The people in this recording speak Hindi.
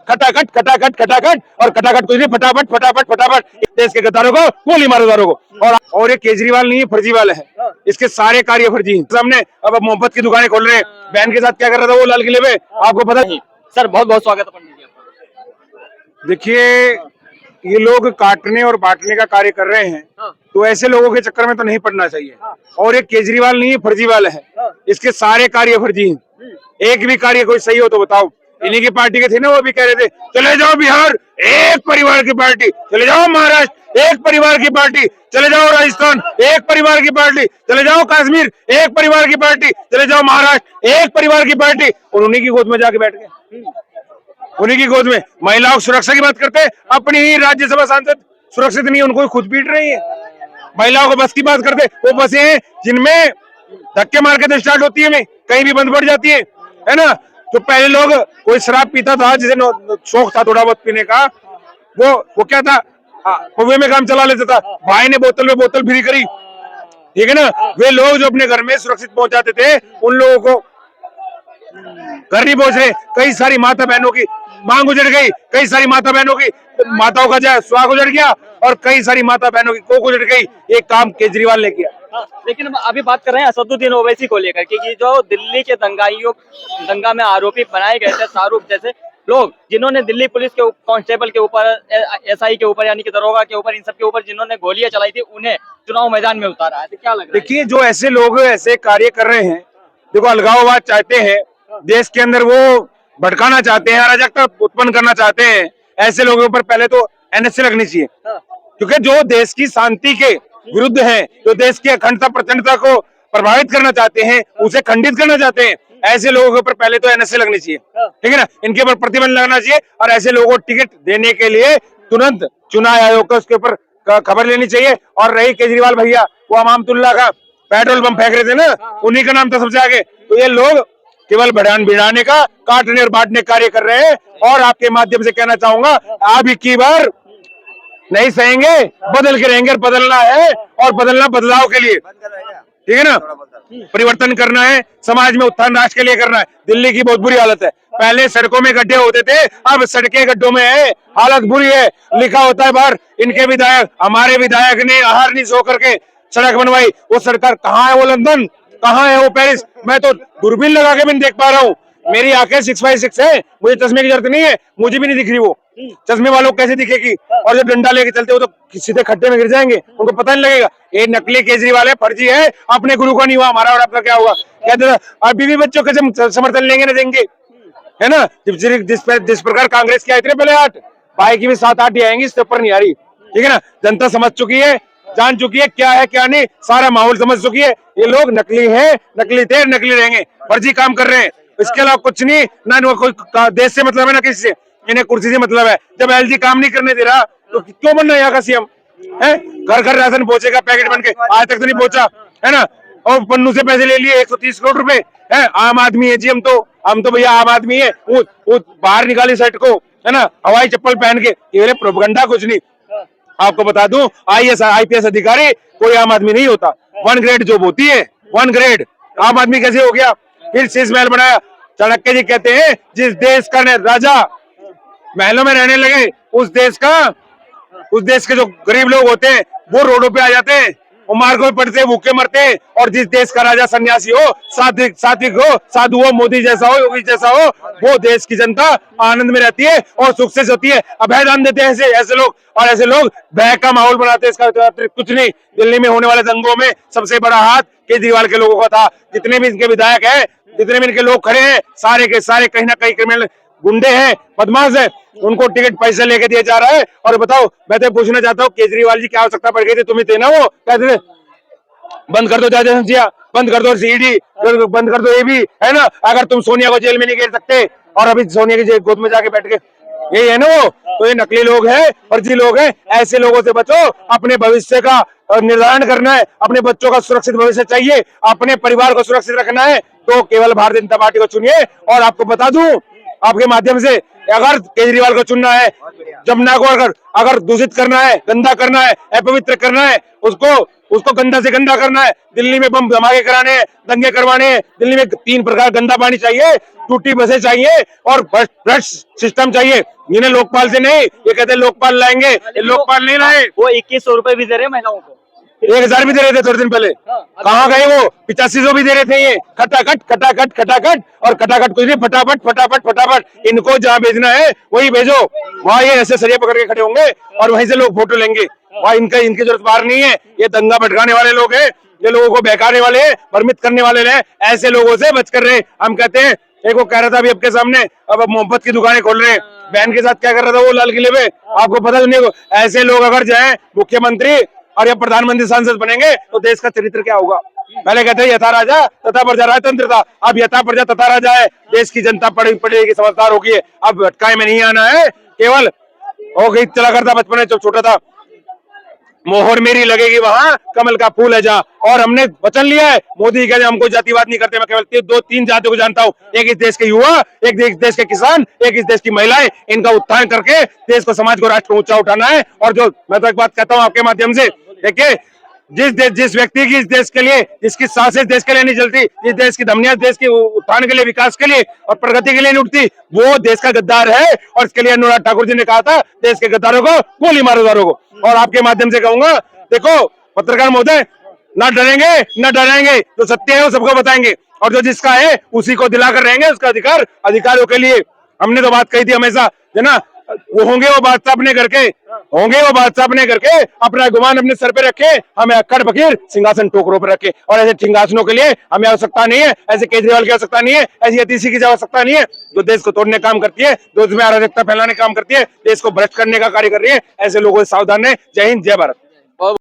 खटाखट खटाखट खटाखट और खटाखट कुछ नहीं, फटाफट फटाफट फटाफट देश के गद्दारों को, गोली मारो गद्दारों को। और ये केजरीवाल नहीं है, फर्जीवाल है, इसके सारे कार्य फर्जी हैं। हमने अब मोहब्बत की दुकानें खोल रहे हैं, बहन के साथ क्या कर रहा था वो लाल किले पे, आपको पता नहीं। सर बहुत बहुत स्वागत है पंडित जी आपका। देखिए, ये लोग काटने और बांटने का कार्य कर रहे हैं, तो ऐसे लोगों के चक्कर में तो नहीं पड़ना चाहिए। और ये केजरीवाल नहीं है, फर्जीवाल है, इसके सारे कार्य फर्जी हैं। एक भी कार्य कोई सही हो तो बताओ। इन्हीं की पार्टी के थे ना, वो भी कह रहे थे चले जाओ बिहार एक परिवार की पार्टी, चले जाओ महाराष्ट्र एक परिवार की पार्टी, चले जाओ राजस्थान एक परिवार की पार्टी, चले जाओ कश्मीर एक परिवार की पार्टी, चले जाओ महाराष्ट्र एक परिवार की पार्टी। और उन्हीं की गोद में जाके बैठ गए, उन्हीं की गोद में। महिलाओं की सुरक्षा की बात करते हैं, अपनी ही राज्यसभा सांसद सुरक्षित नहीं, उनको खुद पीट रही है। महिलाओं को बस की बात करते, वो बसें हैं जिनमें धक्के मार के तो स्टार्ट होती है, कहीं भी बंद पड़ जाती है ना। तो पहले लोग कोई शराब पीता था, जिसे शौक था थोड़ा बहुत पीने का, वो क्या था, कुएं में काम चला लेता था। भाई ने बोतल में बोतल फ्री करी, ठीक है ना। वे लोग जो अपने घर में सुरक्षित पहुंचाते थे, उन लोगों को घर नहीं पहुंच रहे। कई सारी माता बहनों की मांग उजड़ गई, कई सारी माता बहनों की माताओं का जो सुहाग उजड़ गया, और कई सारी माता बहनों की कोख उजड़ गई। एक काम केजरीवाल ने किया। लेकिन अभी बात कर रहे हैं असदुद्दीन ओवैसी को लेकर कि जो दिल्ली के दंगा में आरोपी बनाए गए थे, शाहरुख जैसे लोग, जिन्होंने दिल्ली पुलिस के कांस्टेबल के ऊपर, एसआई के ऊपर, यानी कि दरोगा के ऊपर, इन सब के ऊपर जिन्होंने गोलियां चलाई थी, उन्हें चुनाव मैदान में उतारा है। तो क्या लग रहा है? देखिए, जो ऐसे लोग ऐसे कार्य कर रहे हैं, देखो अलगाववाद चाहते हैं, देश के अंदर वो भड़काना चाहते हैं, अराजकता उत्पन्न करना चाहते हैं, ऐसे लोगों पर पहले तो एनएसए लगनी चाहिए। क्योंकि जो देश की शांति के विरुद्ध है, जो देश की अखंडता प्रचंडता को प्रभावित करना चाहते हैं, उसे खंडित करना चाहते हैं, ऐसे लोगों के ऊपर पहले तो एनएसए लगनी चाहिए, ठीक है ना। इनके ऊपर प्रतिबंध लगना चाहिए, और ऐसे लोगों को टिकट देने के लिए तुरंत चुनाव आयोग को उसके ऊपर खबर लेनी चाहिए। और रही केजरीवाल भैया, वो अमामतुल्ला का पेट्रोल पंप फेंक रहे थे ना, उन्हीं का नाम था सबसे आगे। तो ये लोग केवल भिड़ाने का, काटने और बांटने कार्य कर रहे हैं। और आपके माध्यम से कहना चाहूंगा, आप की बार नहीं सहेंगे, बदल के रहेंगे। और बदलना है, और बदलना बदलाव के लिए, ठीक है ना। परिवर्तन करना है, समाज में उत्थान राष्ट्र के लिए करना है। दिल्ली की बहुत बुरी हालत है, पहले सड़कों में गड्ढे होते थे, अब सड़कें गड्ढों में है, हालत बुरी है। लिखा होता है बाहर, इनके विधायक, हमारे विधायक ने अहर्निश सो करके सड़क बनवाई। वो सरकार कहाँ है, वो लंदन कहाँ है, वो पेरिस। मैं तो दूरबीन लगा के भी नहीं देख पा रहा हूँ, मेरी आंखें 6x6 है, मुझे चश्मे की जरूरत नहीं है, मुझे भी नहीं दिख रही वो। चश्मे वालों को कैसे दिखेगी? और जब डंडा लेके चलते हो तो सीधे खड्डे में गिर जाएंगे, उनको पता नहीं लगेगा। ये नकली केजरीवाल है, फर्जी है, अपने गुरु का नहीं हुआ, हमारा और आपका क्या होगा? कहते हैं अभी भी बच्चों का समर्थन लेंगे ना देंगे, है ना। जिस प्रकार कांग्रेस के आए थे पहले 8, भाई की भी 7-8 ही आएंगी, इससे ऊपर नहीं आ रही, ठीक है ना। जनता समझ चुकी है, जान चुकी है क्या है क्या नहीं, सारा माहौल समझ चुकी है। ये लोग नकली है, नकली थे, नकली रहेंगे, फर्जी काम कर रहे हैं, इसके अलावा कुछ नहीं। ना कोई देश से मतलब है, ना किसी से, इन्हें कुर्सी से मतलब है। जब एलजी काम नहीं करने दे रहा तो क्यों बनना यहाँ का सीएम है? घर घर राशन पहुंचेगा पैकेट बन के, आज तक तो नहीं पहुंचा, है ना। और पन्नू से पैसे ले लिए 130 करोड़ रुपए, है। आम आदमी है जी, हम तो भैया आम आदमी है। वो बाहर निकाली शर्ट को, है ना, हवाई चप्पल पहन के, ये प्रोपगंडा कुछ नहीं। आपको बता दूं, IPS अधिकारी कोई आम आदमी नहीं होता, 1 ग्रेड जॉब होती है, 1 ग्रेड। आम आदमी कैसे हो गया? फिर शीश महल बनाया। चाणक्य जी कहते हैं, जिस देश का राजा महलों में रहने लगे, उस देश के जो गरीब लोग होते हैं वो रोडों पे आ जाते हैं, वो मार्गों में पड़ते, भूखे मरते। और जिस देश का राजा सन्यासी हो, सात्विक हो, साधु हो, मोदी जैसा हो, योगी जैसा हो, वो देश की जनता आनंद में रहती है और सुख से सोती है। अभय दान देते हैं ऐसे लोग, और ऐसे लोग भय का माहौल बनाते हैं। इसका कुछ नहीं। दिल्ली में होने वाले दंगों में सबसे बड़ा हाथ केजरीवाल के लोगों का था। जितने भी इनके विधायक है, जितने भी इनके लोग खड़े हैं, सारे के सारे कहीं ना कहीं क्रिमिनल गुंडे हैं, बदमाश है, उनको टिकट पैसे लेके दिया जा रहा है। और बताओ, मैं तो पूछना चाहता हूँ, केजरीवाल जी क्या आवश्यकता पड़ गई थी? तुम्हें थे ना, वो कहते थे बंद कर दो जांच एजेंसियां, बंद कर दो सीडी, बंद कर दो, ये भी है ना। अगर तुम सोनिया को जेल में नहीं घेर सकते, और अभी सोनिया की गोद में जाके बैठ के, यही है ना वो। तो ये नकली लोग हैं, फर्जी लोग हैं, ऐसे लोगों से बचो। अपने भविष्य का निर्धारण करना है, अपने बच्चों का सुरक्षित भविष्य चाहिए, अपने परिवार को सुरक्षित रखना है, तो केवल भारतीय जनता पार्टी को चुनिए। और आपको बता दूं आपके माध्यम से, अगर केजरीवाल को चुनना है, जमुना को अगर दूषित करना है, गंदा करना है, अपवित्र करना है, उसको उसको गंदा से गंदा करना है। दिल्ली में बम धमाके कराने हैं, दंगे करवाने हैं। दिल्ली में 3 प्रकार गंदा पानी चाहिए, टूटी बसें चाहिए और भ्रष्ट सिस्टम चाहिए। इन्हें लोकपाल से नहीं, ये कहते हैं लोकपाल लाएंगे, ये लोकपाल नहीं लाए। वो 2100 रुपए भी दे रहे हैं महिलाओं को। 1000 भी दे रहे थे थोड़े दिन पहले। कहाँ गए वो? 8500 भी दे रहे थे। ये खटाखट खटाखट खटाखट और खटाखट कुछ नहीं, फटाफट फटाफट फटाफट। इनको जहाँ भेजना है वही भेजो। वहाँ ये ऐसे सरिया पकड़ के खड़े होंगे और वहीं से लोग फोटो लेंगे। वहाँ इनकी जरूरत बाहर नहीं है। ये दंगा भड़काने वाले लोग हैं, ये लोगों को बहकाने वाले हैं, भ्रमित करने वाले हैं। ऐसे लोगों से बच कर रहे। हम कहते हैं, एक वो कह रहा था अभी आपके सामने, अब मोहब्बत की दुकानें खोल रहे हैं। बहन के साथ क्या कर रहा था वो लाल किले पे, आपको पता नहीं। ऐसे लोग अगर जाए मुख्यमंत्री और या प्रधानमंत्री सांसद बनेंगे तो देश का चरित्र क्या होगा? पहले कहते हैं यथा राजा तथा प्रजा राजतंत्र था, अब यथा प्रजा तथा राजा है। देश की जनता पढ़ेगी, समझदार होगी। अब भटकाए में नहीं आना है। केवल वो गीत चला करता बचपन में जब छोटा था, मोहर मेरी लगेगी वहां कमल का फूल है जहाँ। और हमने वचन लिया है, मोदी कहते हमको जातिवाद नहीं करते। मैं केवल 2-3 जातियों को जानता हूँ, एक इस देश के युवा, एक इस देश के किसान, एक इस देश की महिलाएं। इनका उत्थान करके देश को, समाज को, राष्ट्र को ऊंचा उठाना है। और जो मैं तो एक बात कहता हूँ आपके माध्यम से, देखिए जिस व्यक्ति की इस देश के लिए, जिसकी सांसें देश के लिए नहीं चलती, जिस देश की धमनियां देश के उत्थान के लिए, विकास के लिए और प्रगति के लिए नहीं उठती, वो देश का गद्दार है। और इसके लिए अनुराग ठाकुर जी ने कहा था, देश के गद्दारों को गोली मारो गद्दारों को। और आपके माध्यम से कहूंगा, देखो पत्रकार महोदय, ना डरेंगे ना डराएंगे, जो सत्य है वो सबको बताएंगे और जो जिसका है उसी को दिलाकर रहेंगे उसका अधिकार। अधिकारियों के लिए हमने तो बात कही थी हमेशा, है ना, वो होंगे वो बादशाह अपने घर के, होंगे वो बादशाह अपने घर के, अपना गुमान अपने सर पे रखे, हमें अक्कड़ फकीर सिंहासन टोकरों पे रखे। और ऐसे सिंहासनों के लिए हमें आवश्यकता नहीं है, ऐसे केजरीवाल की आवश्यकता नहीं है, ऐसी अतिशी की आवश्यकता नहीं है, जो देश को तोड़ने काम करती है, जो उसमें अराजकता फैलाने काम करती है, देश को भ्रष्ट करने का कार्य कर रही है। ऐसे लोगों से सावधान है। जय हिंद, जय भारत।